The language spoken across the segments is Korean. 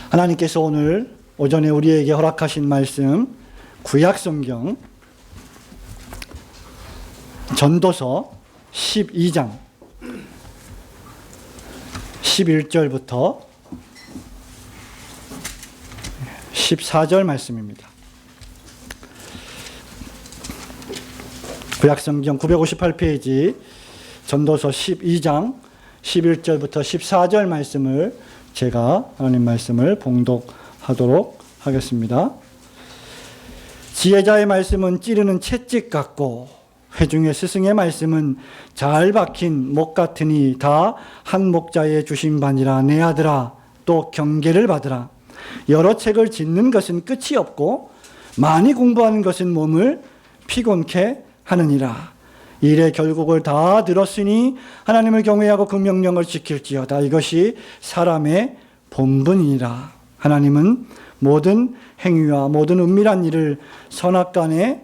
하나님께서 오늘 오전에 우리에게 허락하신 말씀 구약성경 전도서 12장 11절부터 14절 말씀입니다. 구약성경 958페이지 전도서 12장 11절부터 14절 말씀을 제가 하나님 말씀을 봉독하도록 하겠습니다. 지혜자의 말씀은 찌르는 채찍 같고 회중의 스승의 말씀은 잘 박힌 목 같으니 다 한 목자의 주신 바니라. 내 아들아, 또 경계를 받으라. 여러 책을 짓는 것은 끝이 없고 많이 공부하는 것은 몸을 피곤케 하느니라. 일의 결국을 다 들었으니 하나님을 경외하고 그 명령을 지킬지어다. 이것이 사람의 본분이니라. 하나님은 모든 행위와 모든 은밀한 일을 선악간에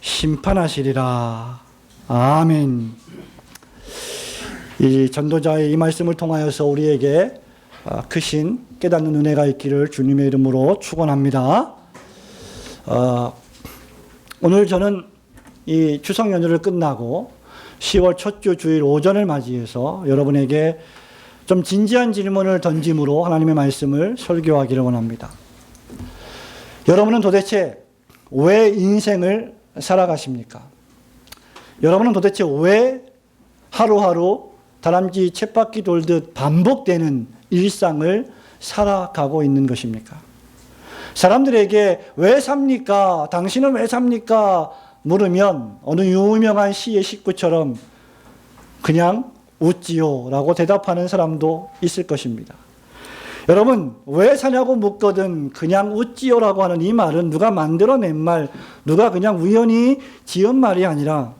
심판하시리라. 아멘. 이 전도자의 이 말씀을 통하여서 우리에게 크신 깨닫는 은혜가 있기를 주님의 이름으로 축원합니다. 오늘 저는 이 추석 연휴를 끝나고 10월 첫 주 주일 오전을 맞이해서 여러분에게 좀 진지한 질문을 던짐으로 하나님의 말씀을 설교하기를 원합니다. 여러분은 도대체 왜 인생을 살아가십니까? 여러분은 도대체 왜 하루하루 다람쥐 쳇바퀴 돌듯 반복되는 일상을 살아가고 있는 것입니까? 사람들에게 왜 삽니까? 당신은 왜 삽니까? 물으면 어느 유명한 시의 식구처럼 그냥 웃지요 라고 대답하는 사람도 있을 것입니다. 여러분, 왜 사냐고 묻거든 그냥 웃지요 라고 하는 이 말은 누가 만들어낸 말, 누가 그냥 우연히 지은 말이 아니라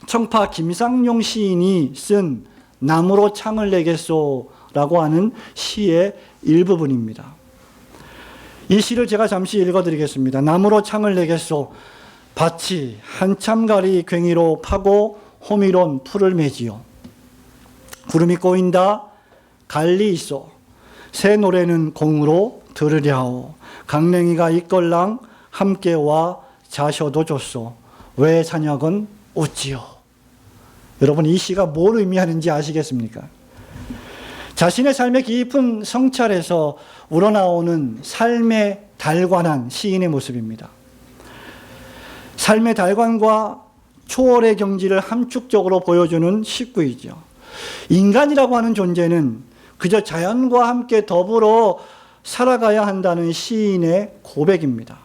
청파 김상용 시인이 쓴 나무로 창을 내겠소 라고 하는 시의 일부분입니다. 이 시를 제가 잠시 읽어드리겠습니다. 나무로 창을 내겠소. 밭이 한참가리 괭이로 파고 호미론 풀을 매지요. 구름이 꼬인다 갈리 있어. 새 노래는 공으로 들으랴오. 강냉이가 이걸랑 함께와 자셔도 좋소. 왜 사냐건 웃지요. 여러분, 이 시가 뭘 의미하는지 아시겠습니까? 자신의 삶의 깊은 성찰에서 우러나오는 삶의 달관한 시인의 모습입니다. 삶의 달관과 초월의 경지를 함축적으로 보여주는 식구이죠. 인간이라고 하는 존재는 그저 자연과 함께 더불어 살아가야 한다는 시인의 고백입니다.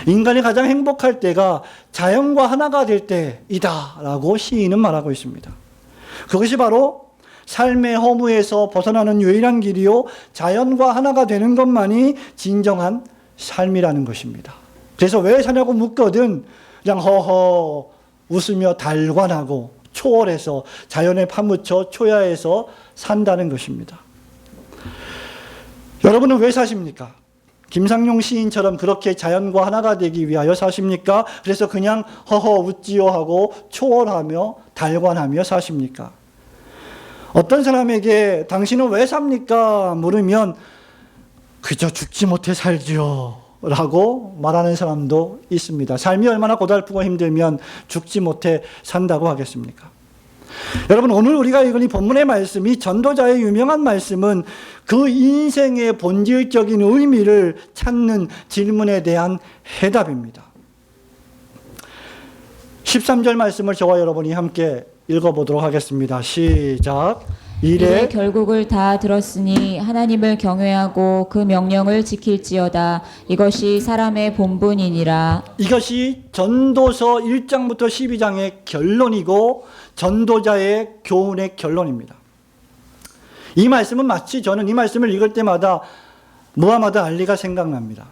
인간이 가장 행복할 때가 자연과 하나가 될 때이다 라고 시인은 말하고 있습니다. 그것이 바로 삶의 허무에서 벗어나는 유일한 길이요, 자연과 하나가 되는 것만이 진정한 삶이라는 것입니다. 그래서 왜 사냐고 묻거든 그냥 허허 웃으며 달관하고 초월해서 자연에 파묻혀 초야해서 산다는 것입니다. 여러분은 왜 사십니까? 김상용 시인처럼 그렇게 자연과 하나가 되기 위하여 사십니까? 그래서 그냥 허허 웃지요 하고 초월하며 달관하며 사십니까? 어떤 사람에게 당신은 왜 삽니까? 물으면 그저 죽지 못해 살지요 라고 말하는 사람도 있습니다. 삶이 얼마나 고달프고 힘들면 죽지 못해 산다고 하겠습니까? 여러분, 오늘 우리가 읽은 이 본문의 말씀이 전도자의 유명한 말씀은 그 인생의 본질적인 의미를 찾는 질문에 대한 해답입니다. 13절 말씀을 저와 여러분이 함께 읽어보도록 하겠습니다. 시작. 일의 결국을 다 들었으니 하나님을 경외하고 그 명령을 지킬지어다. 이것이 사람의 본분이니라. 이것이 전도서 1장부터 12장의 결론이고 전도자의 교훈의 결론입니다. 이 말씀은 마치 저는 이 말씀을 읽을 때마다 무하마드 알리가 생각납니다.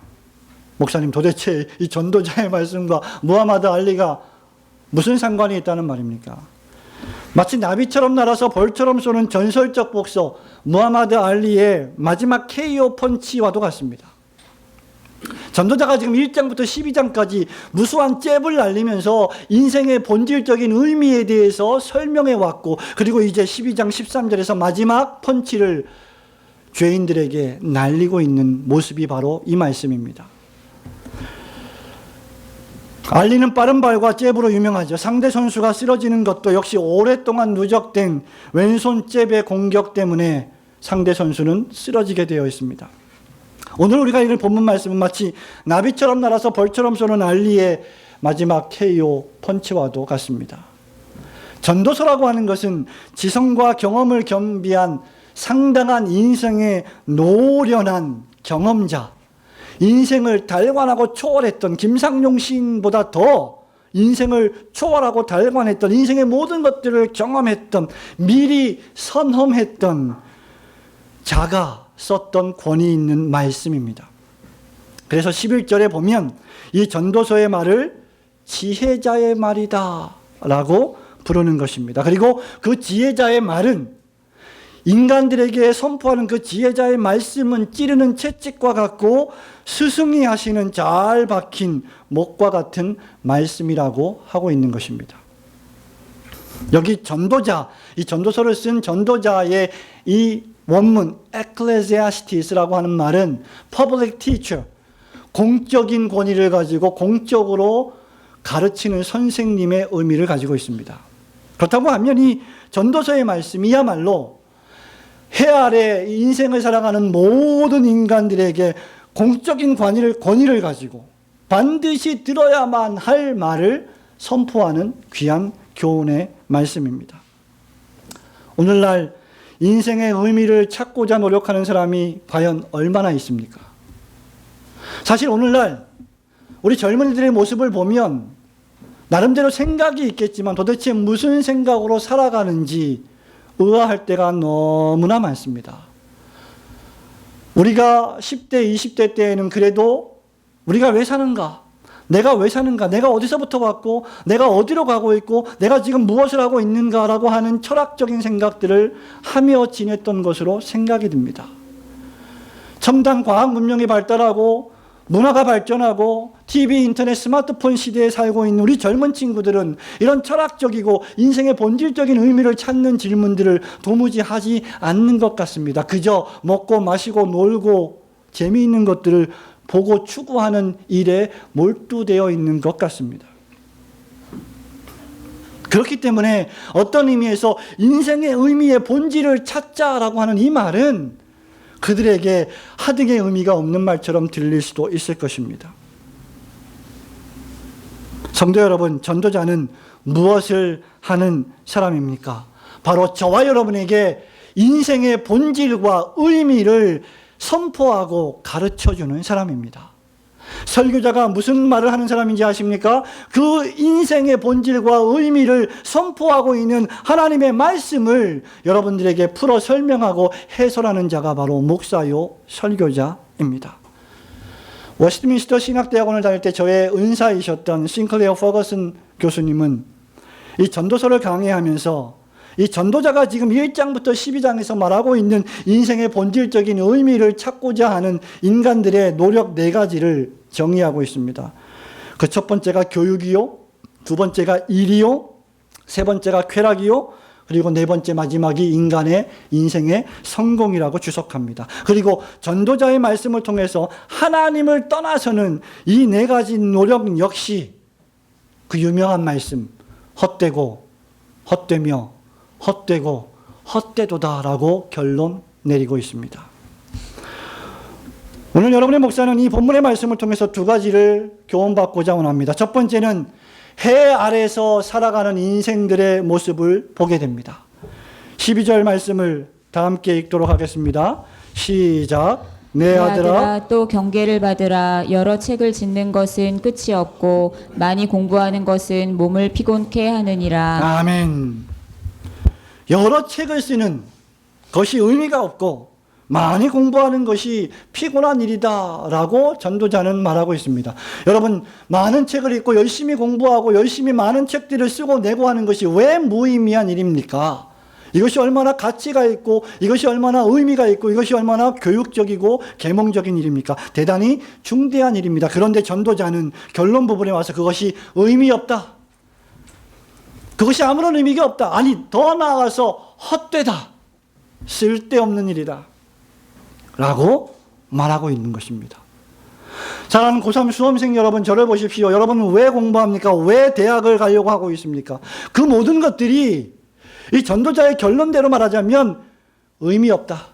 목사님, 도대체 이 전도자의 말씀과 무하마드 알리가 무슨 상관이 있다는 말입니까? 마치 나비처럼 날아서 벌처럼 쏘는 전설적 복서 무하마드 알리의 마지막 KO 펀치와도 같습니다. 전도자가 지금 1장부터 12장까지 무수한 잽을 날리면서 인생의 본질적인 의미에 대해서 설명해 왔고, 그리고 이제 12장 13절에서 마지막 펀치를 죄인들에게 날리고 있는 모습이 바로 이 말씀입니다. 알리는 빠른 발과 잽으로 유명하죠. 상대 선수가 쓰러지는 것도 역시 오랫동안 누적된 왼손 잽의 공격 때문에 상대 선수는 쓰러지게 되어 있습니다. 오늘 우리가 읽을 본문 말씀은 마치 나비처럼 날아서 벌처럼 쏘는 알리의 마지막 KO 펀치와도 같습니다. 전도서라고 하는 것은 지성과 경험을 겸비한 상당한 인생의 노련한 경험자, 인생을 달관하고 초월했던 김상용 시인보다 더 인생을 초월하고 달관했던 인생의 모든 것들을 경험했던 미리 선험했던 자가 썼던 권위 있는 말씀입니다. 그래서 11절에 보면 이 전도서의 말을 지혜자의 말이다 라고 부르는 것입니다. 그리고 그 지혜자의 말은 인간들에게 선포하는 그 지혜자의 말씀은 찌르는 채찍과 같고 스승이 하시는 잘 박힌 목과 같은 말씀이라고 하고 있는 것입니다. 여기 전도자, 이 전도서를 쓴 전도자의 이 원문 ecclesiastis라고 하는 말은 public teacher, 공적인 권위를 가지고 공적으로 가르치는 선생님의 의미를 가지고 있습니다. 그렇다고 하면 이 전도서의 말씀이야말로 해 아래 인생을 살아가는 모든 인간들에게 공적인 권위를 가지고 반드시 들어야만 할 말을 선포하는 귀한 교훈의 말씀입니다. 오늘날 인생의 의미를 찾고자 노력하는 사람이 과연 얼마나 있습니까? 사실 오늘날 우리 젊은이들의 모습을 보면 나름대로 생각이 있겠지만 도대체 무슨 생각으로 살아가는지 의아할 때가 너무나 많습니다. 우리가 10대, 20대 때에는 그래도 우리가 왜 사는가? 내가 왜 사는가? 내가 어디서부터 왔고 내가 어디로 가고 있고 내가 지금 무엇을 하고 있는가라고 하는 철학적인 생각들을 하며 지냈던 것으로 생각이 듭니다. 첨단 과학 문명이 발달하고 문화가 발전하고 TV, 인터넷, 스마트폰 시대에 살고 있는 우리 젊은 친구들은 이런 철학적이고 인생의 본질적인 의미를 찾는 질문들을 도무지 하지 않는 것 같습니다. 그저 먹고 마시고 놀고 재미있는 것들을 보고 추구하는 일에 몰두되어 있는 것 같습니다. 그렇기 때문에 어떤 의미에서 인생의 의미의 본질을 찾자라고 하는 이 말은 그들에게 하등의 의미가 없는 말처럼 들릴 수도 있을 것입니다. 성도 여러분, 전도자는 무엇을 하는 사람입니까? 바로 저와 여러분에게 인생의 본질과 의미를 선포하고 가르쳐주는 사람입니다. 설교자가 무슨 말을 하는 사람인지 아십니까? 그 인생의 본질과 의미를 선포하고 있는 하나님의 말씀을 여러분들에게 풀어 설명하고 해설하는 자가 바로 목사요 설교자입니다. 워스트민스터 신학대학원을 다닐 때 저의 은사이셨던 싱클레어 퍼거슨 교수님은 이 전도서를 강의하면서 이 전도자가 지금 1장부터 12장에서 말하고 있는 인생의 본질적인 의미를 찾고자 하는 인간들의 노력 4가지를 정의하고 있습니다. 그 첫 번째가 교육이요, 두 번째가 일이요, 세 번째가 쾌락이요, 그리고 네 번째 마지막이 인간의 인생의 성공이라고 주석합니다. 그리고 전도자의 말씀을 통해서 하나님을 떠나서는 이 4가지 노력 역시 그 유명한 말씀, 헛되고 헛되며 헛되고 헛되도다라고 결론 내리고 있습니다. 오늘 여러분의 목사는 이 본문의 말씀을 통해서 2가지를 교훈받고자 원합니다. 첫 번째는 해 아래서 살아가는 인생들의 모습을 보게 됩니다. 12절 말씀을 다 함께 읽도록 하겠습니다. 시작. 내 아들아 또 경계를 받으라. 여러 책을 짓는 것은 끝이 없고 많이 공부하는 것은 몸을 피곤케 하느니라. 아멘. 여러 책을 쓰는 것이 의미가 없고 많이 공부하는 것이 피곤한 일이다라고 전도자는 말하고 있습니다. 여러분, 많은 책을 읽고 열심히 공부하고 열심히 많은 책들을 쓰고 내고 하는 것이 왜 무의미한 일입니까? 이것이 얼마나 가치가 있고 이것이 얼마나 의미가 있고 이것이 얼마나 교육적이고 계몽적인 일입니까? 대단히 중대한 일입니다. 그런데 전도자는 결론 부분에 와서 그것이 의미 없다, 그것이 아무런 의미가 없다, 아니 더 나아가서 헛되다, 쓸데없는 일이다, 라고 말하고 있는 것입니다. 사랑하는 고3 수험생 여러분, 저를 보십시오. 여러분은 왜 공부합니까? 왜 대학을 가려고 하고 있습니까? 그 모든 것들이 이 전도자의 결론대로 말하자면 의미 없다,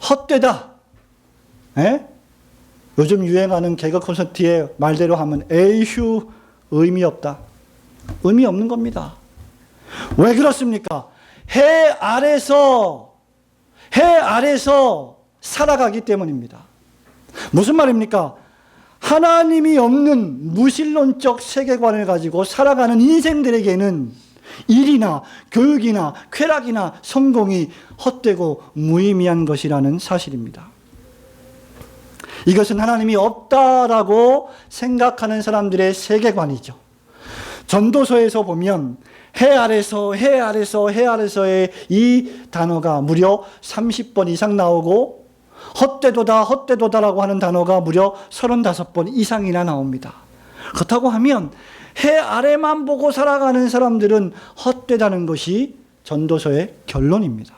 헛되다. 에? 요즘 유행하는 개그 콘서트의 말대로 하면 에이휴, 의미 없다. 의미 없는 겁니다. 왜 그렇습니까? 해 아래서 살아가기 때문입니다. 무슨 말입니까? 하나님이 없는 무신론적 세계관을 가지고 살아가는 인생들에게는 일이나 교육이나 쾌락이나 성공이 헛되고 무의미한 것이라는 사실입니다. 이것은 하나님이 없다라고 생각하는 사람들의 세계관이죠. 전도서에서 보면 해 아래서의 이 단어가 무려 30번 이상 나오고 헛되도다라고 하는 단어가 무려 35번 이상이나 나옵니다. 그렇다고 하면 해 아래만 보고 살아가는 사람들은 헛되다는 것이 전도서의 결론입니다.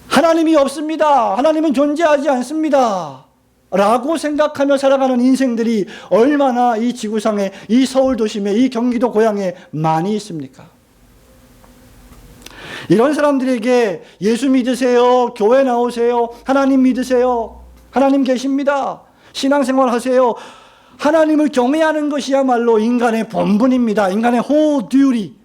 하나님이 없습니다. 하나님은 존재하지 않습니다. 라고 생각하며 살아가는 인생들이 얼마나 이 지구상에, 이 서울 도심에, 이 경기도 고향에 많이 있습니까? 이런 사람들에게 예수 믿으세요, 교회 나오세요, 하나님 믿으세요, 하나님 계십니다, 신앙생활 하세요, 하나님을 경외하는 것이야말로 인간의 본분입니다, 인간의 호듀리,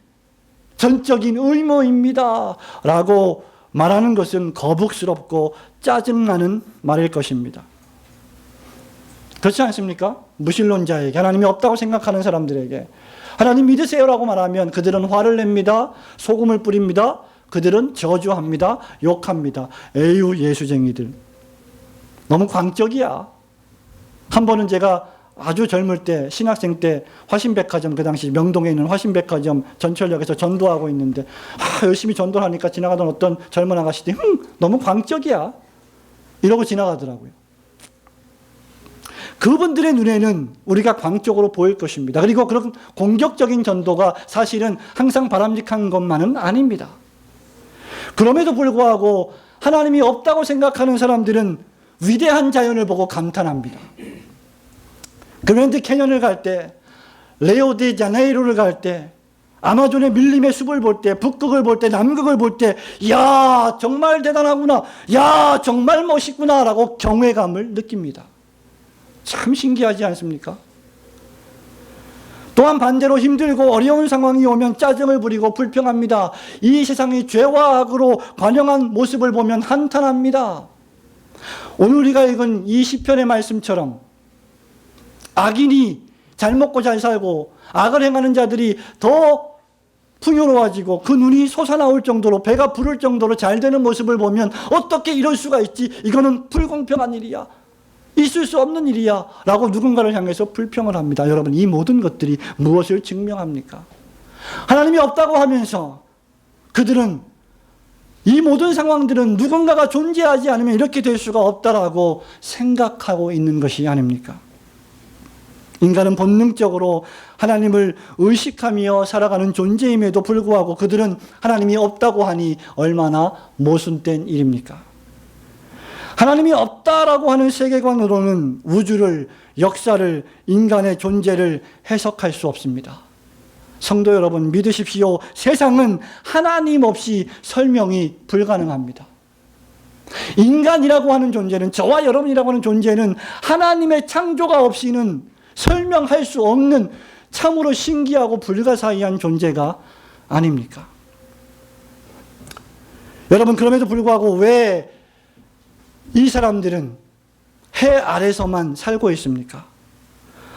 전적인 의무입니다 라고 말하는 것은 거북스럽고 짜증나는 말일 것입니다. 그렇지 않습니까? 무신론자에게, 하나님이 없다고 생각하는 사람들에게 하나님 믿으세요라고 말하면 그들은 화를 냅니다. 소금을 뿌립니다. 그들은 저주합니다. 욕합니다. 에휴, 예수쟁이들. 너무 광적이야. 한 번은 제가 아주 젊을 때, 신학생 때 화신백화점, 그 당시 명동에 있는 화신백화점 전철역에서 전도하고 있는데 열심히 전도를 하니까 지나가던 어떤 젊은 아가씨들이 너무 광적이야 이러고 지나가더라고요. 그분들의 눈에는 우리가 광적으로 보일 것입니다. 그리고 그런 공격적인 전도가 사실은 항상 바람직한 것만은 아닙니다. 그럼에도 불구하고 하나님이 없다고 생각하는 사람들은 위대한 자연을 보고 감탄합니다. 그랜드 캐년을 갈 때, 레오데자네이루를 갈 때, 아마존의 밀림의 숲을 볼 때, 북극을 볼 때, 남극을 볼 때, 야, 정말 대단하구나, 야, 정말 멋있구나 라고 경외감을 느낍니다. 참 신기하지 않습니까? 또한 반대로 힘들고 어려운 상황이 오면 짜증을 부리고 불평합니다. 이 세상이 죄와 악으로 관영한 모습을 보면 한탄합니다. 오늘 우리가 읽은 이 시편의 말씀처럼 악인이 잘 먹고 잘 살고 악을 행하는 자들이 더 풍요로워지고 그 눈이 솟아나올 정도로 배가 부를 정도로 잘 되는 모습을 보면 어떻게 이럴 수가 있지? 이거는 불공평한 일이야. 있을 수 없는 일이야 라고 누군가를 향해서 불평을 합니다. 여러분, 이 모든 것들이 무엇을 증명합니까? 하나님이 없다고 하면서 그들은 이 모든 상황들은 누군가가 존재하지 않으면 이렇게 될 수가 없다라고 생각하고 있는 것이 아닙니까? 인간은 본능적으로 하나님을 의식하며 살아가는 존재임에도 불구하고 그들은 하나님이 없다고 하니 얼마나 모순된 일입니까? 하나님이 없다라고 하는 세계관으로는 우주를, 역사를, 인간의 존재를 해석할 수 없습니다. 성도 여러분, 믿으십시오. 세상은 하나님 없이 설명이 불가능합니다. 인간이라고 하는 존재는, 저와 여러분이라고 하는 존재는 하나님의 창조가 없이는 설명할 수 없는 참으로 신기하고 불가사의한 존재가 아닙니까? 여러분, 그럼에도 불구하고 왜 이 사람들은 해 아래서만 살고 있습니까?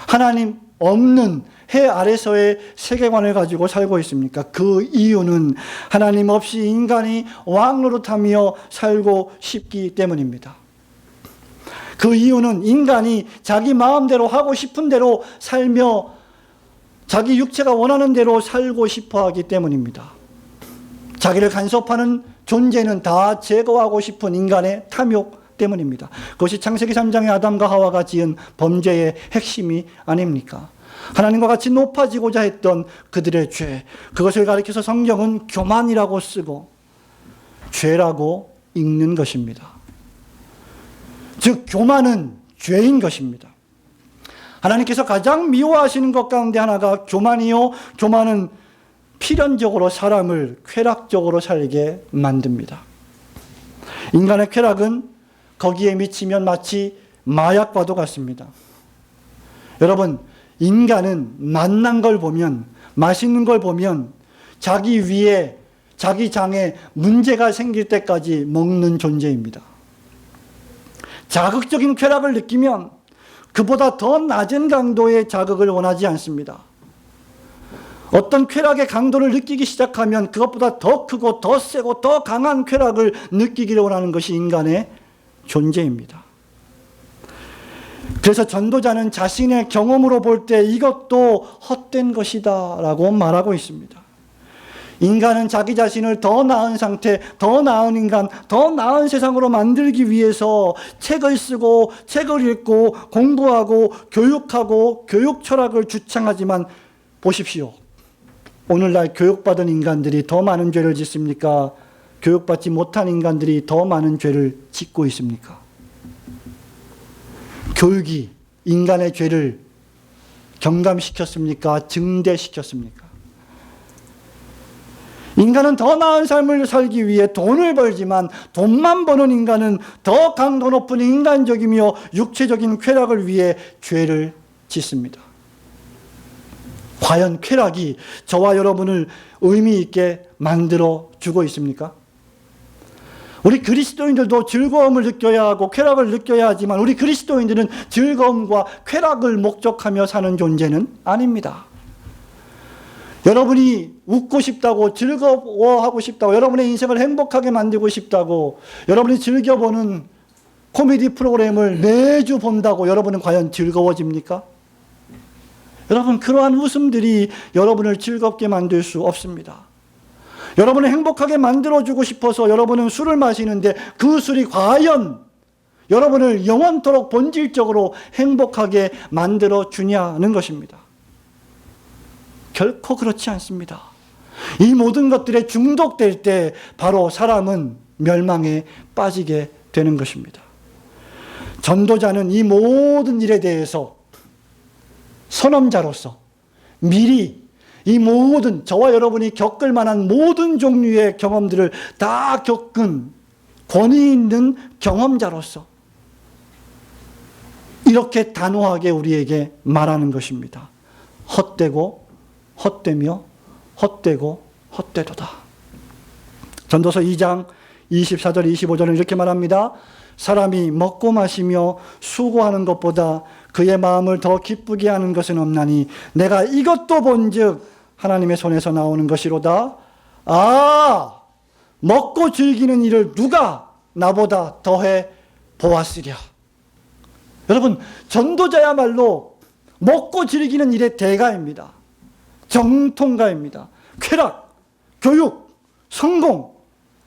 하나님 없는 해 아래서의 세계관을 가지고 살고 있습니까? 그 이유는 하나님 없이 인간이 왕노릇하며 살고 싶기 때문입니다. 그 이유는 인간이 자기 마음대로 하고 싶은 대로 살며 자기 육체가 원하는 대로 살고 싶어 하기 때문입니다. 자기를 간섭하는 존재는 다 제거하고 싶은 인간의 탐욕 때문입니다. 그것이 창세기 3장의 아담과 하와가 지은 범죄의 핵심이 아닙니까? 하나님과 같이 높아지고자 했던 그들의 죄, 그것을 가리켜서 성경은 교만이라고 쓰고 죄라고 읽는 것입니다. 즉 교만은 죄인 것입니다. 하나님께서 가장 미워하시는 것 가운데 하나가 교만이요, 교만은 필연적으로 사람을 쾌락적으로 살게 만듭니다. 인간의 쾌락은 거기에 미치면 마치 마약과도 같습니다. 여러분, 인간은 맛난 걸 보면, 맛있는 걸 보면 자기 위에, 자기 장에 문제가 생길 때까지 먹는 존재입니다. 자극적인 쾌락을 느끼면 그보다 더 낮은 강도의 자극을 원하지 않습니다. 어떤 쾌락의 강도를 느끼기 시작하면 그것보다 더 크고 더 세고 더 강한 쾌락을 느끼기를 원하는 것이 인간의 존재입니다. 그래서 전도자는 자신의 경험으로 볼 때 이것도 헛된 것이다 라고 말하고 있습니다. 인간은 자기 자신을 더 나은 상태, 더 나은 인간, 더 나은 세상으로 만들기 위해서 책을 쓰고 책을 읽고 공부하고 교육하고 교육 철학을 주창하지만 보십시오. 오늘날 교육받은 인간들이 더 많은 죄를 짓습니까? 교육받지 못한 인간들이 더 많은 죄를 짓고 있습니까? 교육이 인간의 죄를 경감시켰습니까? 증대시켰습니까? 인간은 더 나은 삶을 살기 위해 돈을 벌지만 돈만 버는 인간은 더 강도 높은 인간적이며 육체적인 쾌락을 위해 죄를 짓습니다. 과연 쾌락이 저와 여러분을 의미 있게 만들어 주고 있습니까? 우리 그리스도인들도 즐거움을 느껴야 하고 쾌락을 느껴야 하지만 우리 그리스도인들은 즐거움과 쾌락을 목적하며 사는 존재는 아닙니다. 여러분이 웃고 싶다고, 즐거워하고 싶다고, 여러분의 인생을 행복하게 만들고 싶다고, 여러분이 즐겨보는 코미디 프로그램을 매주 본다고 여러분은 과연 즐거워집니까? 여러분, 그러한 웃음들이 여러분을 즐겁게 만들 수 없습니다. 여러분을 행복하게 만들어주고 싶어서 여러분은 술을 마시는데 그 술이 과연 여러분을 영원토록 본질적으로 행복하게 만들어주냐는 것입니다. 결코 그렇지 않습니다. 이 모든 것들에 중독될 때 바로 사람은 멸망에 빠지게 되는 것입니다. 전도자는 이 모든 일에 대해서 선험자로서 미리 이 모든 저와 여러분이 겪을 만한 모든 종류의 경험들을 다 겪은 권위 있는 경험자로서 이렇게 단호하게 우리에게 말하는 것입니다. 헛되고 헛되며 헛되고 헛되도다. 전도서 2장 24절 25절은 이렇게 말합니다. 사람이 먹고 마시며 수고하는 것보다 그의 마음을 더 기쁘게 하는 것은 없나니 내가 이것도 본즉 하나님의 손에서 나오는 것이로다. 아, 먹고 즐기는 일을 누가 나보다 더해 보았으랴. 여러분, 전도자야말로 먹고 즐기는 일의 대가입니다. 정통가입니다. 쾌락, 교육, 성공,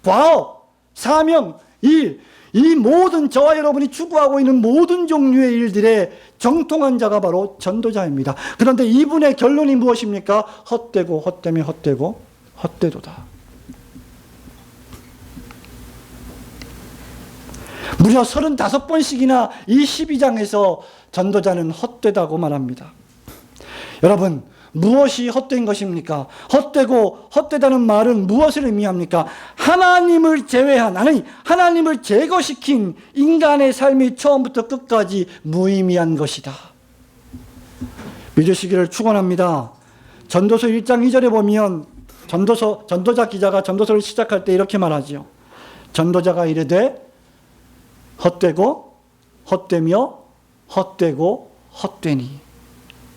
과업, 사명, 일, 이 모든 저와 여러분이 추구하고 있는 모든 종류의 일들의 정통한 자가 바로 전도자입니다. 그런데 이분의 결론이 무엇입니까? 헛되고 헛되며 헛되고 헛되도다. 무려 35번씩이나 이 12장에서 전도자는 헛되다고 말합니다. 여러분, 무엇이 헛된 것입니까? 헛되고 헛되다는 말은 무엇을 의미합니까? 하나님을 제외한, 아니 하나님을 제거시킨 인간의 삶이 처음부터 끝까지 무의미한 것이다. 믿으시기를 축원합니다. 전도서 1장 2절에 보면 전도자 기자가 전도서를 시작할 때 이렇게 말하지요. 전도자가 이르되 헛되고 헛되며 헛되고 헛되니,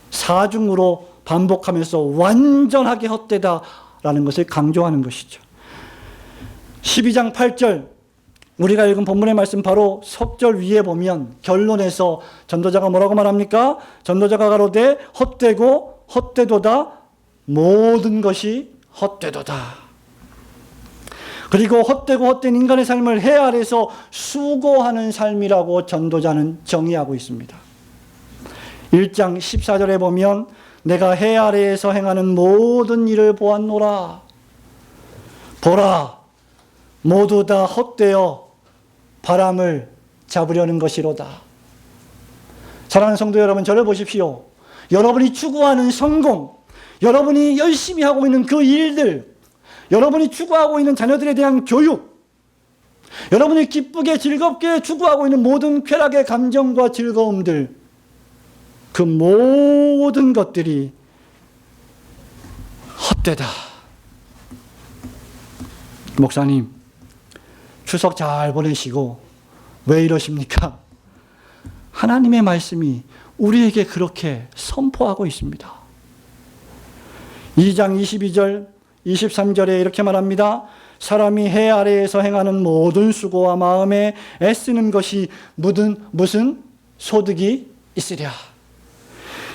사중으로 반복하면서 완전하게 헛되다라는 것을 강조하는 것이죠. 12장 8절 우리가 읽은 본문의 말씀 바로 석절 위에 보면 결론에서 전도자가 뭐라고 말합니까? 전도자가 가로되 헛되고 헛되도다, 모든 것이 헛되도다. 그리고 헛되고 헛된 인간의 삶을 해 아래서 수고하는 삶이라고 전도자는 정의하고 있습니다. 1장 14절에 보면 내가 해 아래에서 행하는 모든 일을 보았노라. 보라, 모두 다 헛되어 바람을 잡으려는 것이로다. 사랑하는 성도 여러분, 저를 보십시오. 여러분이 추구하는 성공, 여러분이 열심히 하고 있는 그 일들, 여러분이 추구하고 있는 자녀들에 대한 교육, 여러분이 기쁘게 즐겁게 추구하고 있는 모든 쾌락의 감정과 즐거움들, 그 모든 것들이 헛되다. 목사님, 추석 잘 보내시고 왜 이러십니까? 하나님의 말씀이 우리에게 그렇게 선포하고 있습니다. 2장 22절, 23절에 이렇게 말합니다. 사람이 해 아래에서 행하는 모든 수고와 마음에 애쓰는 것이 무슨 소득이 있으랴.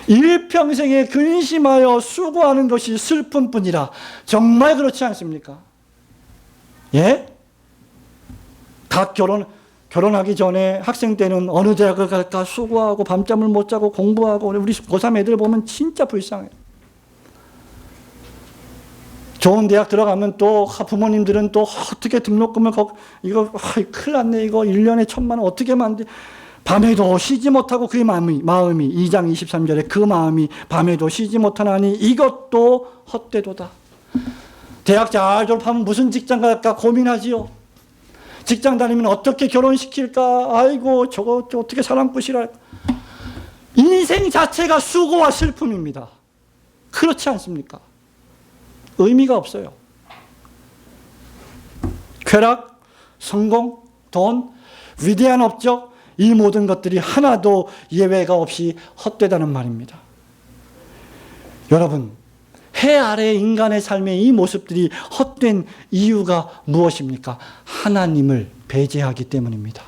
일평생에 근심하여 수고하는 것이 슬픔뿐이라. 정말 그렇지 않습니까? 예? 각 결혼하기 전에 학생 때는 어느 대학을 갈까 수고하고 밤잠을 못 자고 공부하고, 우리 고3 애들 보면 진짜 불쌍해요. 좋은 대학 들어가면 또 부모님들은 또 어떻게 등록금을 이거 큰일 났네, 이거 1년에 1,000만 원 어떻게 만들, 밤에도 쉬지 못하고 그 마음이 2장 23절에 그 마음이 밤에도 쉬지 못하나니 이것도 헛되도다. 대학 잘 졸업하면 무슨 직장 갈까 고민하지요. 직장 다니면 어떻게 결혼시킬까, 아이고 저거 어떻게 사람 꾸시라. 인생 자체가 수고와 슬픔입니다. 그렇지 않습니까? 의미가 없어요. 쾌락, 성공, 돈, 위대한 업적, 이 모든 것들이 하나도 예외가 없이 헛되다는 말입니다. 여러분, 해 아래 인간의 삶의 이 모습들이 헛된 이유가 무엇입니까? 하나님을 배제하기 때문입니다.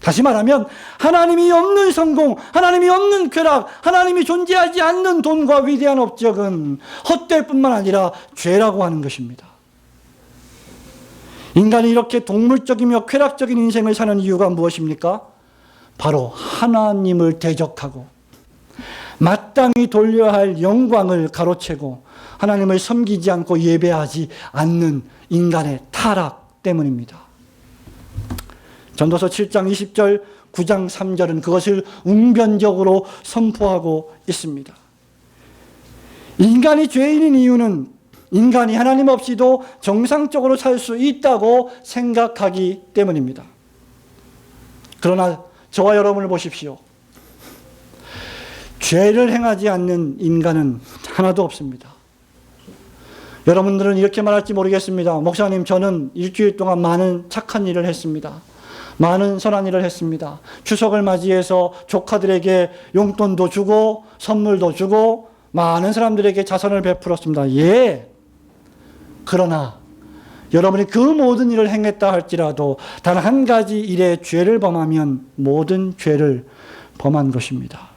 다시 말하면 하나님이 없는 성공, 하나님이 없는 쾌락, 하나님이 존재하지 않는 돈과 위대한 업적은 헛될 뿐만 아니라 죄라고 하는 것입니다. 인간이 이렇게 동물적이며 쾌락적인 인생을 사는 이유가 무엇입니까? 바로 하나님을 대적하고 마땅히 돌려야 할 영광을 가로채고 하나님을 섬기지 않고 예배하지 않는 인간의 타락 때문입니다. 전도서 7장 20절, 9장 3절은 그것을 웅변적으로 선포하고 있습니다. 인간이 죄인인 이유는 인간이 하나님 없이도 정상적으로 살 수 있다고 생각하기 때문입니다. 그러나 저와 여러분을 보십시오. 죄를 행하지 않는 인간은 하나도 없습니다. 여러분들은 이렇게 말할지 모르겠습니다. 목사님, 저는 일주일 동안 많은 착한 일을 했습니다. 많은 선한 일을 했습니다. 추석을 맞이해서 조카들에게 용돈도 주고 선물도 주고 많은 사람들에게 자선을 베풀었습니다. 예. 그러나 여러분이 그 모든 일을 행했다 할지라도 단 한 가지 일의 죄를 범하면 모든 죄를 범한 것입니다.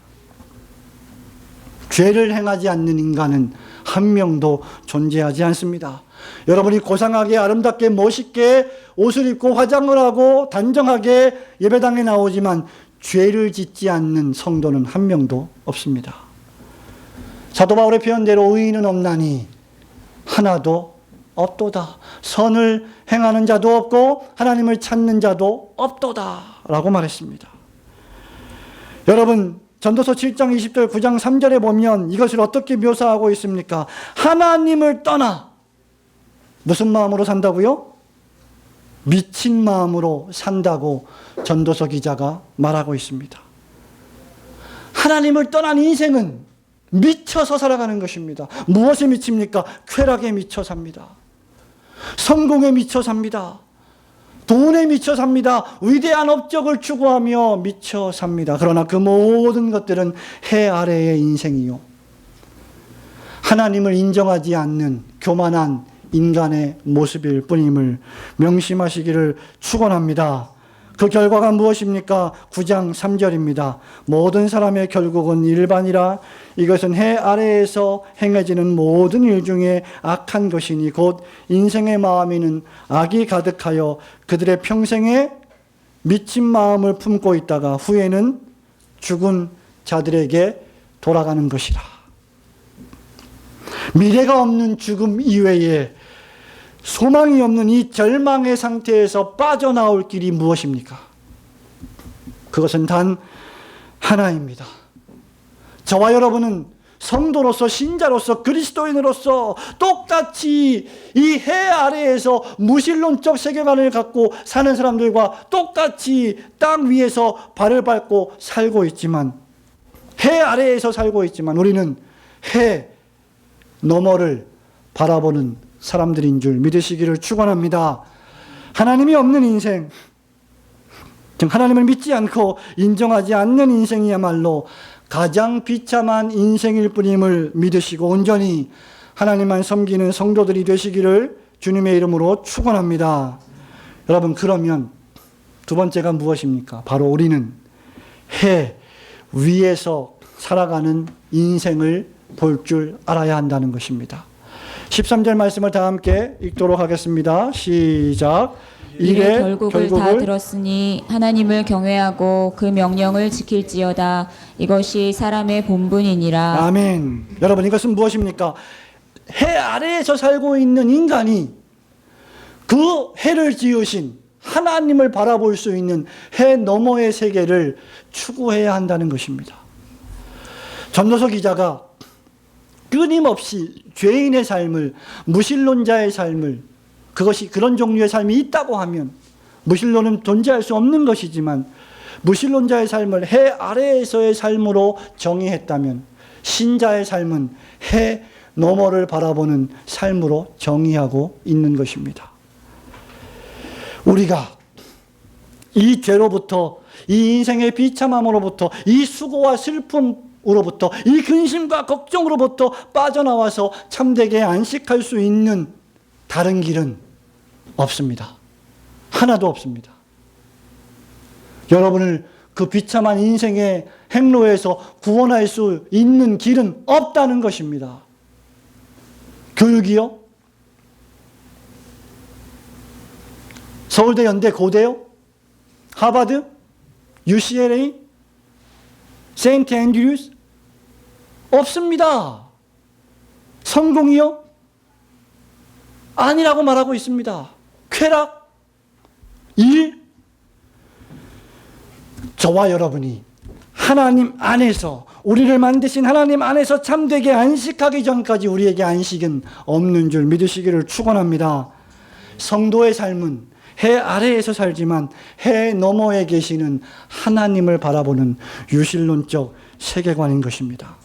죄를 행하지 않는 인간은 한 명도 존재하지 않습니다. 여러분이 고상하게 아름답게 멋있게 옷을 입고 화장을 하고 단정하게 예배당에 나오지만 죄를 짓지 않는 성도는 한 명도 없습니다. 사도 바울의 표현대로 의인은 없나니 하나도 없도다. 선을 행하는 자도 없고 하나님을 찾는 자도 없도다 라고 말했습니다. 여러분, 전도서 7장 20절 9장 3절에 보면 이것을 어떻게 묘사하고 있습니까? 하나님을 떠나 무슨 마음으로 산다고요? 미친 마음으로 산다고 전도서 기자가 말하고 있습니다. 하나님을 떠난 인생은 미쳐서 살아가는 것입니다. 무엇에 미칩니까? 쾌락에 미쳐 삽니다. 성공에 미쳐 삽니다. 돈에 미쳐 삽니다. 위대한 업적을 추구하며 미쳐 삽니다. 그러나 그 모든 것들은 해 아래의 인생이요, 하나님을 인정하지 않는 교만한 인간의 모습일 뿐임을 명심하시기를 축원합니다. 그 결과가 무엇입니까? 9장 3절입니다. 모든 사람의 결국은 일반이라. 이것은 해 아래에서 행해지는 모든 일 중에 악한 것이니 곧 인생의 마음에는 악이 가득하여 그들의 평생에 미친 마음을 품고 있다가 후에는 죽은 자들에게 돌아가는 것이라. 미래가 없는 죽음 이외에 소망이 없는 이 절망의 상태에서 빠져나올 길이 무엇입니까? 그것은 단 하나입니다. 저와 여러분은 성도로서, 신자로서, 그리스도인으로서 똑같이 이 해 아래에서 무신론적 세계관을 갖고 사는 사람들과 똑같이 땅 위에서 발을 밟고 살고 있지만, 해 아래에서 살고 있지만 우리는 해 너머를 바라보는 사람들인 줄 믿으시기를 축원합니다. 하나님이 없는 인생, 즉 하나님을 믿지 않고 인정하지 않는 인생이야말로 가장 비참한 인생일 뿐임을 믿으시고 온전히 하나님만 섬기는 성도들이 되시기를 주님의 이름으로 축원합니다. 여러분, 그러면 두 번째가 무엇입니까? 바로 우리는 해 위에서 살아가는 인생을 볼 줄 알아야 한다는 것입니다. 13절 말씀을 다 함께 읽도록 하겠습니다. 시작. 이래 결국을 다 들었으니 하나님을 경외하고 그 명령을 지킬지어다. 이것이 사람의 본분이니라. 아멘. 여러분, 이것은 무엇입니까? 해 아래에서 살고 있는 인간이 그 해를 지으신 하나님을 바라볼 수 있는 해 너머의 세계를 추구해야 한다는 것입니다. 전도서 기자가 끊임없이 죄인의 삶을, 무신론자의 삶을, 그것이 그런 종류의 삶이 있다고 하면, 무신론은 존재할 수 없는 것이지만 무신론자의 삶을 해 아래에서의 삶으로 정의했다면, 신자의 삶은 해 너머를 바라보는 삶으로 정의하고 있는 것입니다. 우리가 이 죄로부터, 이 인생의 비참함으로부터, 이 수고와 슬픔으로부터, 이 근심과 걱정으로부터 빠져나와서 참되게 안식할 수 있는 다른 길은 없습니다. 하나도 없습니다. 여러분을 그 비참한 인생의 행로에서 구원할 수 있는 길은 없다는 것입니다. 교육이요? 서울대, 연대, 고대요? 하버드? UCLA? 세인트 앤드류스? 없습니다. 성공이요? 아니라고 말하고 있습니다. 쾌락? 일? 저와 여러분이 하나님 안에서, 우리를 만드신 하나님 안에서 참되게 안식하기 전까지 우리에게 안식은 없는 줄 믿으시기를 축원합니다. 성도의 삶은 해 아래에서 살지만 해 너머에 계시는 하나님을 바라보는 유실론적 세계관인 것입니다.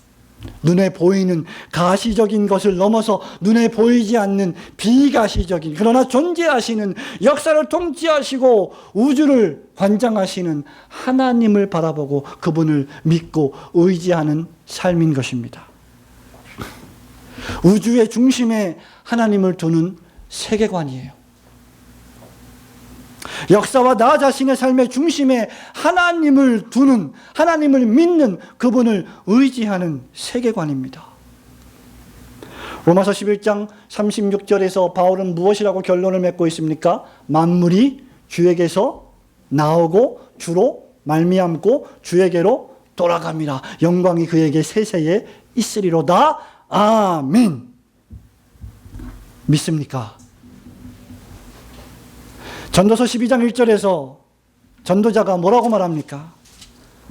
눈에 보이는 가시적인 것을 넘어서 눈에 보이지 않는 비가시적인, 그러나 존재하시는, 역사를 통치하시고 우주를 관장하시는 하나님을 바라보고 그분을 믿고 의지하는 삶인 것입니다. 우주의 중심에 하나님을 두는 세계관이에요. 역사와 나 자신의 삶의 중심에 하나님을 두는, 하나님을 믿는, 그분을 의지하는 세계관입니다. 로마서 11장 36절에서 바울은 무엇이라고 결론을 맺고 있습니까? 만물이 주에게서 나오고 주로 말미암고 주에게로 돌아갑니다. 영광이 그에게 세세에 있으리로다. 아멘. 믿습니까? 전도서 12장 1절에서 전도자가 뭐라고 말합니까?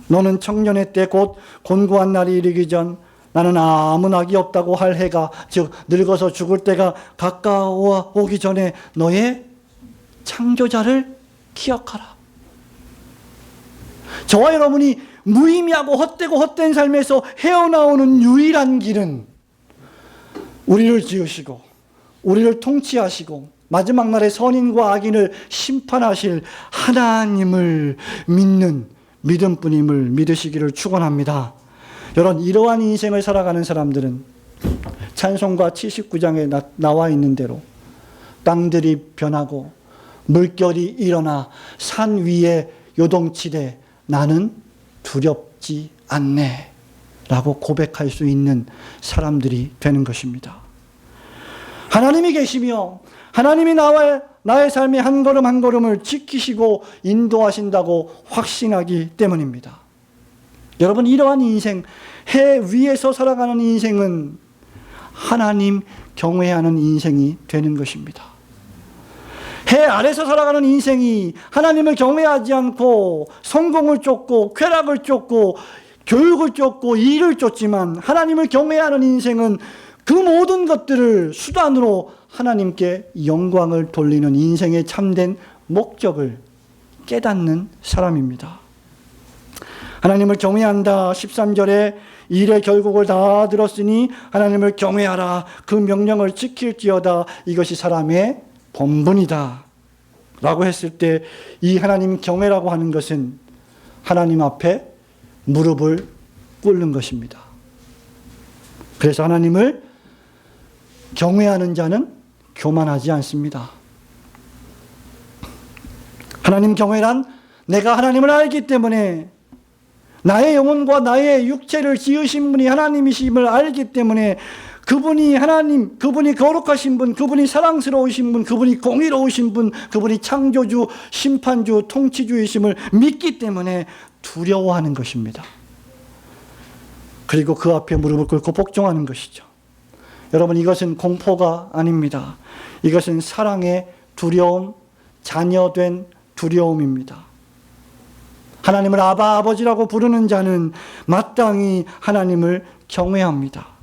너는 청년의 때 곧 곤고한 날이 이르기 전 나는 아무 낙이 없다고 할 해가, 즉 늙어서 죽을 때가 가까워 오기 전에 너의 창조자를 기억하라. 저와 여러분이 무의미하고 헛되고 헛된 삶에서 헤어나오는 유일한 길은 우리를 지으시고 우리를 통치하시고 마지막 날에 선인과 악인을 심판하실 하나님을 믿는 믿음뿐임을 믿으시기를 축원합니다. 여러분, 이러한 인생을 살아가는 사람들은 찬송가 79장에 나와 있는 대로 땅들이 변하고 물결이 일어나 산 위에 요동치되 나는 두렵지 않네 라고 고백할 수 있는 사람들이 되는 것입니다. 하나님이 계시며 하나님이 나의 삶의 한 걸음 한 걸음을 지키시고 인도하신다고 확신하기 때문입니다. 여러분, 이러한 인생, 해 위에서 살아가는 인생은 하나님 경외하는 인생이 되는 것입니다. 해 아래서 살아가는 인생이 하나님을 경외하지 않고 성공을 쫓고 쾌락을 쫓고 교육을 쫓고 일을 쫓지만 하나님을 경외하는 인생은 그 모든 것들을 수단으로 하나님께 영광을 돌리는 인생의 참된 목적을 깨닫는 사람입니다. 하나님을 경외한다. 13절에 일의 결국을 다 들었으니 하나님을 경외하라. 그 명령을 지킬지어다. 이것이 사람의 본분이다 라고 했을 때 이 하나님 경외라고 하는 것은 하나님 앞에 무릎을 꿇는 것입니다. 그래서 하나님을 경외하는 자는 교만하지 않습니다. 하나님 경외란 내가 하나님을 알기 때문에 나의 영혼과 나의 육체를 지으신 분이 하나님이심을 알기 때문에 그분이 하나님, 그분이 거룩하신 분, 그분이 사랑스러우신 분, 그분이 공의로우신 분, 그분이 창조주, 심판주, 통치주이심을 믿기 때문에 두려워하는 것입니다. 그리고 그 앞에 무릎을 꿇고 복종하는 것이죠. 여러분, 이것은 공포가 아닙니다. 이것은 사랑의 두려움, 자녀된 두려움입니다. 하나님을 아바 아버지라고 부르는 자는 마땅히 하나님을 경외합니다.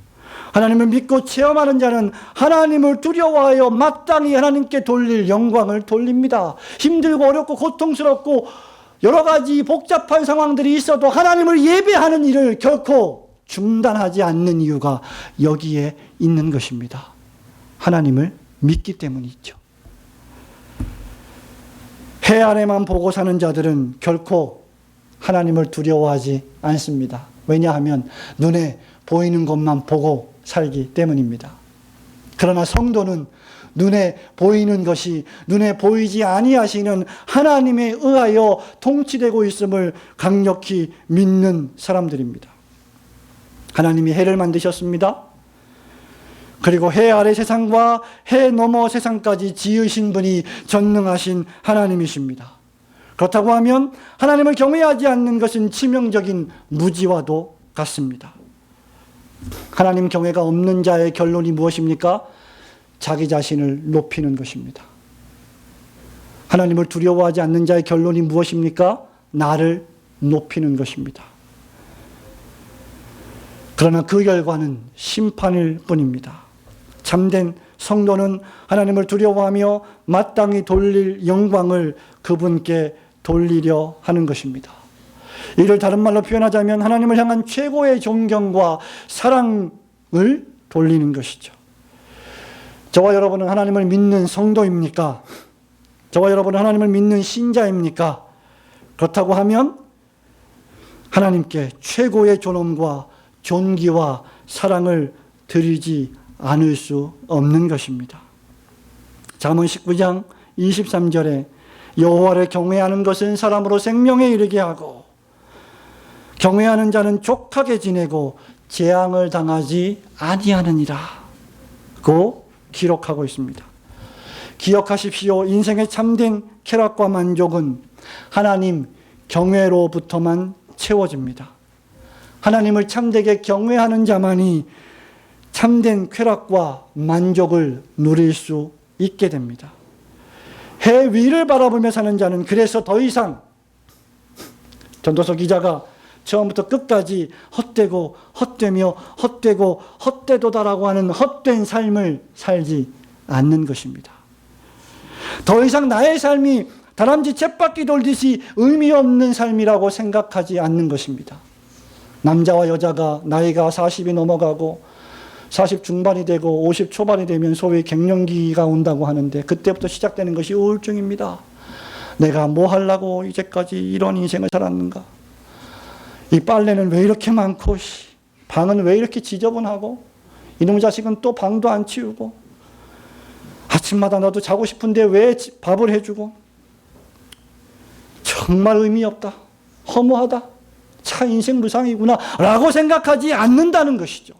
하나님을 믿고 체험하는 자는 하나님을 두려워하여 마땅히 하나님께 돌릴 영광을 돌립니다. 힘들고 어렵고 고통스럽고 여러 가지 복잡한 상황들이 있어도 하나님을 예배하는 일을 결코 중단하지 않는 이유가 여기에 있는 것입니다. 하나님을 믿기 때문이죠. 해 아래만 보고 사는 자들은 결코 하나님을 두려워하지 않습니다. 왜냐하면 눈에 보이는 것만 보고 살기 때문입니다. 그러나 성도는 눈에 보이는 것이 눈에 보이지 아니하시는 하나님에 의하여 통치되고 있음을 강력히 믿는 사람들입니다. 하나님이 해를 만드셨습니다. 그리고 해 아래 세상과 해 너머 세상까지 지으신 분이 전능하신 하나님이십니다. 그렇다고 하면 하나님을 경외하지 않는 것은 치명적인 무지와도 같습니다. 하나님 경외가 없는 자의 결론이 무엇입니까? 자기 자신을 높이는 것입니다. 하나님을 두려워하지 않는 자의 결론이 무엇입니까? 나를 높이는 것입니다. 그러나 그 결과는 심판일 뿐입니다. 참된 성도는 하나님을 두려워하며 마땅히 돌릴 영광을 그분께 돌리려 하는 것입니다. 이를 다른 말로 표현하자면 하나님을 향한 최고의 존경과 사랑을 돌리는 것이죠. 저와 여러분은 하나님을 믿는 성도입니까? 저와 여러분은 하나님을 믿는 신자입니까? 그렇다고 하면 하나님께 최고의 존엄과 존귀와 사랑을 드리지 않을 수 없는 것입니다. 잠언 19장 23절에 여호와를 경외하는 것은 사람으로 생명에 이르게 하고 경외하는 자는 족하게 지내고 재앙을 당하지 아니하느니라 고 기록하고 있습니다. 기억하십시오. 인생의 참된 쾌락과 만족은 하나님 경외로부터만 채워집니다. 하나님을 참되게 경외하는 자만이 참된 쾌락과 만족을 누릴 수 있게 됩니다. 해 위를 바라보며 사는 자는 그래서 더 이상 전도서 기자가 처음부터 끝까지 헛되고 헛되며 헛되고 헛되도다라고 하는 헛된 삶을 살지 않는 것입니다. 더 이상 나의 삶이 다람쥐 쳇바퀴 돌듯이 의미 없는 삶이라고 생각하지 않는 것입니다. 남자와 여자가 나이가 40이 넘어가고 40 중반이 되고 50 초반이 되면 소위 갱년기가 온다고 하는데 그때부터 시작되는 것이 우울증입니다. 내가 뭐 하려고 이제까지 이런 인생을 살았는가? 이 빨래는 왜 이렇게 많고 방은 왜 이렇게 지저분하고 이놈의 자식은 또 방도 안 치우고 아침마다 나도 자고 싶은데 왜 밥을 해주고 정말 의미 없다. 허무하다. 차 인생 무상이구나 라고 생각하지 않는다는 것이죠.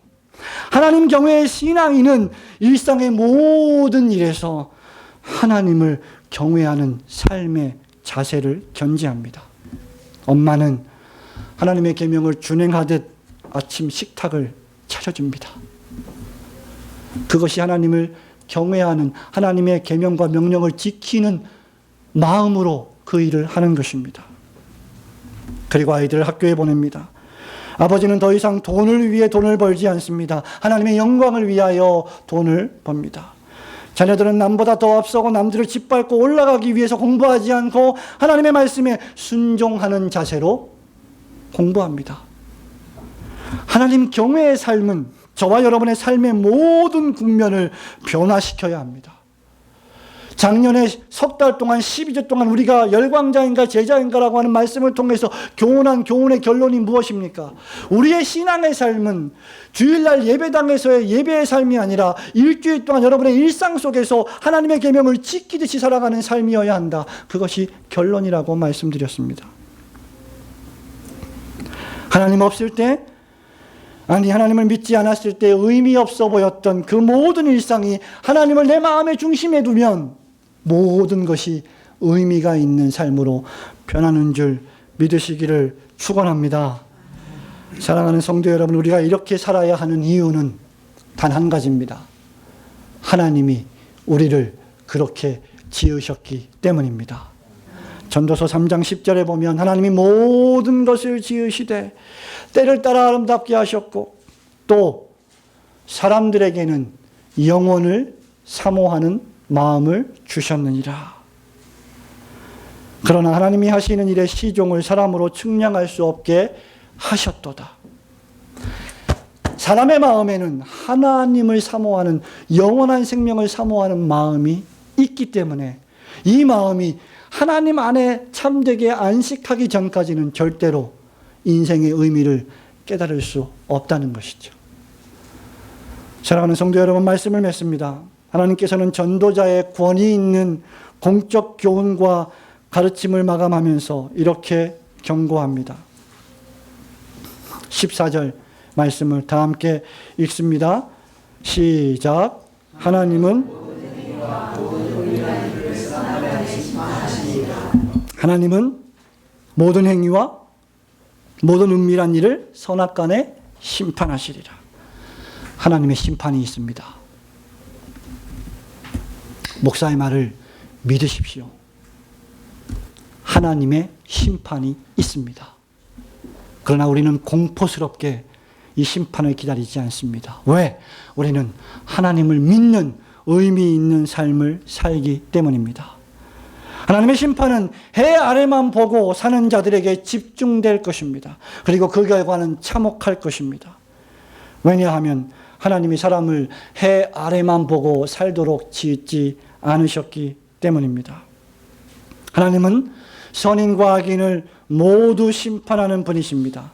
하나님 경외의 신앙인은 일상의 모든 일에서 하나님을 경외하는 삶의 자세를 견지합니다. 엄마는 하나님의 계명을 준행하듯 아침 식탁을 차려줍니다. 그것이 하나님을 경외하는 하나님의 계명과 명령을 지키는 마음으로 그 일을 하는 것입니다. 그리고 아이들을 학교에 보냅니다. 아버지는 더 이상 돈을 위해 돈을 벌지 않습니다. 하나님의 영광을 위하여 돈을 법니다. 자녀들은 남보다 더 앞서고 남들을 짓밟고 올라가기 위해서 공부하지 않고 하나님의 말씀에 순종하는 자세로 공부합니다. 하나님 경외의 삶은 저와 여러분의 삶의 모든 국면을 변화시켜야 합니다. 작년에 석 달 동안 12주 동안 우리가 열광자인가 제자인가라고 하는 말씀을 통해서 교훈한 교훈의 결론이 무엇입니까? 우리의 신앙의 삶은 주일날 예배당에서의 예배의 삶이 아니라 일주일 동안 여러분의 일상 속에서 하나님의 계명을 지키듯이 살아가는 삶이어야 한다. 그것이 결론이라고 말씀드렸습니다. 하나님 없을 때, 하나님을 믿지 않았을 때 의미 없어 보였던 그 모든 일상이 하나님을 내 마음의 중심에 두면 모든 것이 의미가 있는 삶으로 변하는 줄 믿으시기를 축원합니다. 사랑하는 성도 여러분, 우리가 이렇게 살아야 하는 이유는 단 한 가지입니다. 하나님이 우리를 그렇게 지으셨기 때문입니다. 전도서 3장 10절에 보면 하나님이 모든 것을 지으시되 때를 따라 아름답게 하셨고 또 사람들에게는 영혼을 사모하는 마음을 주셨느니라. 그러나 하나님이 하시는 일의 시종을 사람으로 측량할 수 없게 하셨도다. 사람의 마음에는 하나님을 사모하는 영원한 생명을 사모하는 마음이 있기 때문에 이 마음이 하나님 안에 참되게 안식하기 전까지는 절대로 인생의 의미를 깨달을 수 없다는 것이죠. 사랑하는 성도 여러분, 말씀을 맺습니다. 하나님께서는 전도자의 권위 있는 공적 교훈과 가르침을 마감하면서 이렇게 경고합니다. 14절 말씀을 다 함께 읽습니다. 시작. 하나님은 모든 행위와 모든 은밀한 일을 선악간에 심판하시리라. 하나님의 심판이 있습니다. 목사의 말을 믿으십시오. 하나님의 심판이 있습니다. 그러나 우리는 공포스럽게 이 심판을 기다리지 않습니다. 왜? 우리는 하나님을 믿는 의미 있는 삶을 살기 때문입니다. 하나님의 심판은 해 아래만 보고 사는 자들에게 집중될 것입니다. 그리고 그 결과는 참혹할 것입니다. 왜냐하면 하나님이 사람을 해 아래만 보고 살도록 지었지 않으셨기 때문입니다. 하나님은 선인과 악인을 모두 심판하는 분이십니다.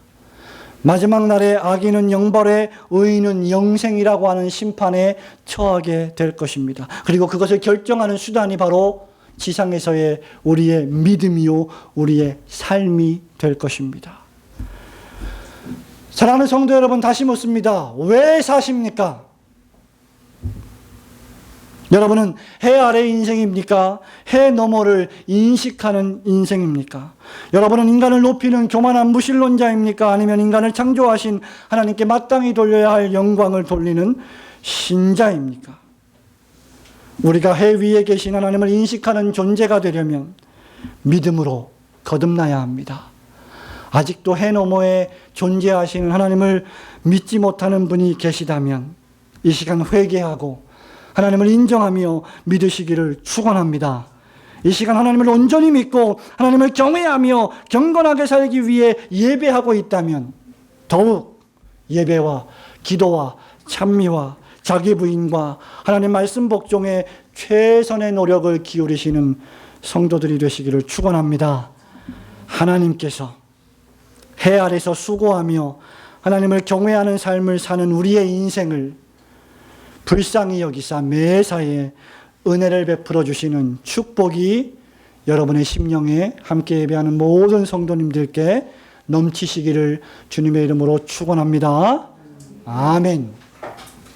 마지막 날에 악인은 영벌에 의인은 영생이라고 하는 심판에 처하게 될 것입니다. 그리고 그것을 결정하는 수단이 바로 지상에서의 우리의 믿음이요 우리의 삶이 될 것입니다. 사랑하는 성도 여러분, 다시 묻습니다. 왜 사십니까? 여러분은 해 아래 인생입니까? 해 너머를 인식하는 인생입니까? 여러분은 인간을 높이는 교만한 무신론자입니까? 아니면 인간을 창조하신 하나님께 마땅히 돌려야 할 영광을 돌리는 신자입니까? 우리가 해 위에 계신 하나님을 인식하는 존재가 되려면 믿음으로 거듭나야 합니다. 아직도 해 너머에 존재하시는 하나님을 믿지 못하는 분이 계시다면 이 시간 회개하고 하나님을 인정하며 믿으시기를 축원합니다. 이 시간 하나님을 온전히 믿고 하나님을 경외하며 경건하게 살기 위해 예배하고 있다면 더욱 예배와 기도와 찬미와 자기 부인과 하나님 말씀 복종에 최선의 노력을 기울이시는 성도들이 되시기를 축원합니다. 하나님께서 해 아래서 수고하며 하나님을 경외하는 삶을 사는 우리의 인생을 불쌍히 여기사 매사에 은혜를 베풀어 주시는 축복이 여러분의 심령에 함께 예배하는 모든 성도님들께 넘치시기를 주님의 이름으로 축원합니다. 아멘.